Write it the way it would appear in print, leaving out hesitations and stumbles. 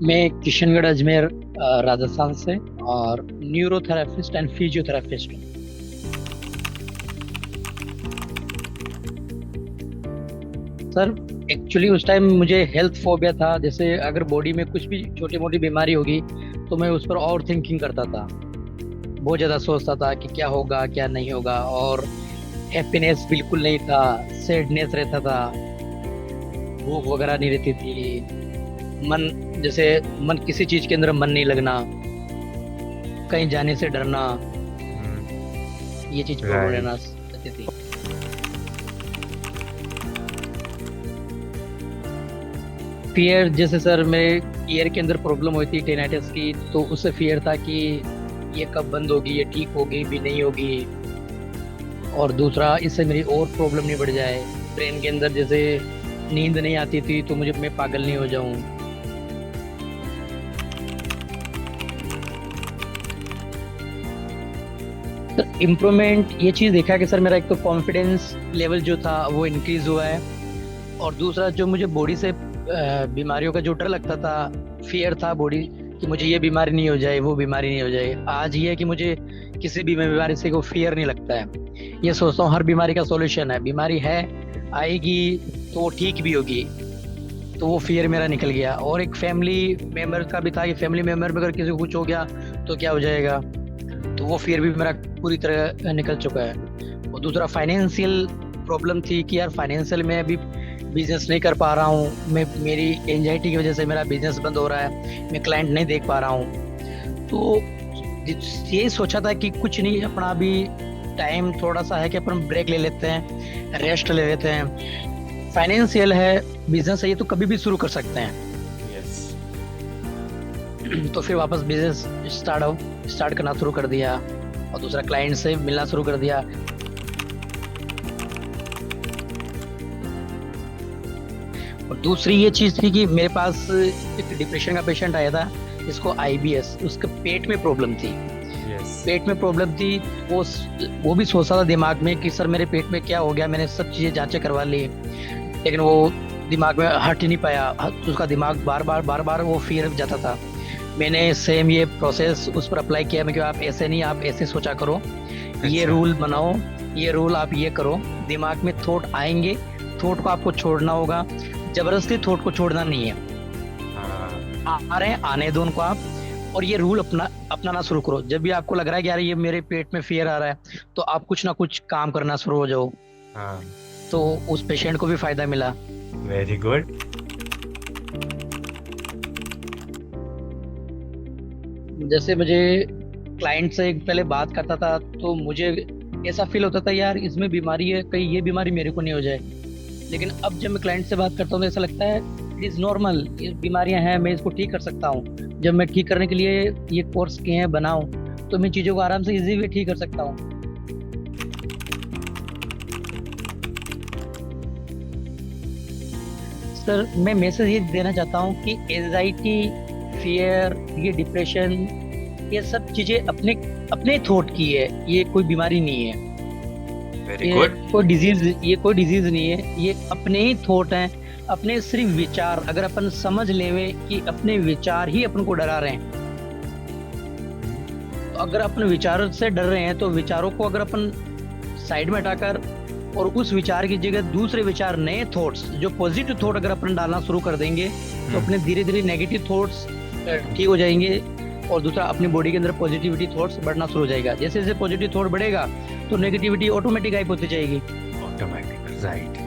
मैं किशनगढ़ अजमेर राजस्थान से और न्यूरोथेरेपिस्ट एंड फिजियोथेरेपिस्ट हूँ। सर एक्चुअली उस टाइम मुझे हेल्थ फोबिया था। जैसे अगर बॉडी में कुछ भी छोटी मोटी बीमारी होगी तो मैं उस पर ओवर थिंकिंग करता था। बहुत ज़्यादा सोचता था कि क्या होगा क्या नहीं होगा, और हैप्पीनेस बिल्कुल नहीं था। सैडनेस रहता था, भूख वगैरह नहीं रहती थी। मन जैसे मन किसी चीज़ के अंदर मन नहीं लगना, कहीं जाने से डरना, ये चीज़ प्रॉब्लम रहना राइट। रहती थी। फियर जैसे सर मेरे ईयर के अंदर प्रॉब्लम हुई थी टेनाइटिस की, तो उससे फियर था कि ये कब बंद होगी, ये ठीक होगी भी नहीं होगी। और दूसरा, इससे मेरी और प्रॉब्लम नहीं बढ़ जाए। ब्रेन के अंदर जैसे नींद नहीं आती थी तो मुझे मैं पागल नहीं हो जाऊं। सर इम्प्रूवमेंट ये चीज़ देखा कि सर मेरा एक तो कॉन्फिडेंस लेवल जो था वो इंक्रीज हुआ है। और दूसरा, जो मुझे बॉडी से बीमारियों का जो डर लगता था, फियर था बॉडी कि मुझे ये बीमारी नहीं हो जाए वो बीमारी नहीं हो जाए, आज ये है कि मुझे किसी भी बीमारी से को फियर नहीं लगता है। ये सोचता हूँ हर बीमारी का सॉल्यूशन है। बीमारी है, आएगी तो वो ठीक भी होगी। तो वो फियर मेरा निकल गया। और एक फैमिली मेम्बर का भी था कि फैमिली मेम्बर में अगर किसी को कुछ हो गया तो क्या हो जाएगा, तो वो फियर भी मेरा पूरी तरह निकल चुका है। और दूसरा, फाइनेंशियल प्रॉब्लम थी कि यार फाइनेंशियल में अभी बिजनेस नहीं कर पा रहा हूँ मैं। मेरी एंजाइटी की वजह से मेरा बिजनेस बंद हो रहा है, मैं क्लाइंट नहीं देख पा रहा हूँ। तो ये सोचा था कि कुछ नहीं, अपना अभी टाइम थोड़ा सा है कि अपन ब्रेक ले लेते हैं, रेस्ट ले लेते हैं। फाइनेंशियल है, बिजनेस है, ये तो कभी भी शुरू कर सकते हैं। यस। तो फिर वापस बिजनेस स्टार्ट करना शुरू कर दिया, और दूसरा क्लाइंट से मिलना शुरू कर दिया। और दूसरी ये चीज थी कि मेरे पास एक डिप्रेशन का पेशेंट आया था, जिसको आईबीएस, उसके पेट में प्रॉब्लम थी। यस। पेट में प्रॉब्लम थी। वो वो भी सोचता था दिमाग में कि सर मेरे पेट में क्या हो गया। मैंने सब चीजें जांचें करवा ली, लेकिन वो दिमाग में हट ही नहीं पाया। उसका दिमाग बार बार वो फिर जाता था। मैंने सेम ये प्रोसेस उस पर अप्लाई किया। मैं कि आप ऐसे नहीं, आप ऐसे सोचा करो, ये अच्छा। रूल बनाओ, ये रूल आप ये करो। दिमाग में थॉट आएंगे, थॉट को आपको छोड़ना होगा। जबरदस्ती थॉट को छोड़ना नहीं है। हाँ। आ रहे हैं, आने दो उनको आप। और ये रूल अपनाना शुरू करो। जब भी आपको लग रहा है कि यार ये मेरे पेट में फियर आ रहा है, तो आप कुछ ना कुछ काम करना शुरू हो जाओ। हाँ। तो उस पेशेंट को भी फायदा मिला। Very good. जैसे मुझे क्लाइंट से पहले बात करता था तो मुझे ऐसा फील होता था यार इसमें बीमारी है, कहीं ये बीमारी मेरे को नहीं हो जाए। लेकिन अब जब मैं क्लाइंट से बात करता हूँ तो ऐसा लगता है इट इज नॉर्मल, ये बीमारियां हैं, मैं इसको ठीक कर सकता हूँ। जब मैं ठीक करने के लिए ये कोर्स किए हैं बनाऊं, तो मैं चीजों को आराम से इजीली ठीक कर सकता हूँ। सर मैं मैसेज ये देना चाहता हूँ कि एंजाइटी, फियर, ये डिप्रेशन, ये सब चीजें अपने अपने थॉट की है। ये कोई बीमारी नहीं है, वेरी गुड। ये कोई डिजीज नहीं है। ये अपने ही थॉट हैं, अपने सिर्फ विचार। अगर अपन समझ लेवे कि अपने विचार ही अपन को डरा रहे हैं, तो अगर अपन विचारों से डर रहे हैं तो विचारों को अगर अपन साइड में हटाकर और उस विचार की जगह दूसरे विचार, नए थॉट्स, जो पॉजिटिव थॉट अगर अपन डालना शुरू कर देंगे, तो अपने धीरे धीरे नेगेटिव थॉट्स ठीक हो जाएंगे। और दूसरा, अपनी बॉडी के अंदर पॉजिटिविटी थॉट्स बढ़ना शुरू हो जाएगा। जैसे जैसे पॉजिटिव थॉट बढ़ेगा तो नेगेटिविटी ऑटोमेटिक गायब होती जाएगी। ऑटोमेटिक। राइट।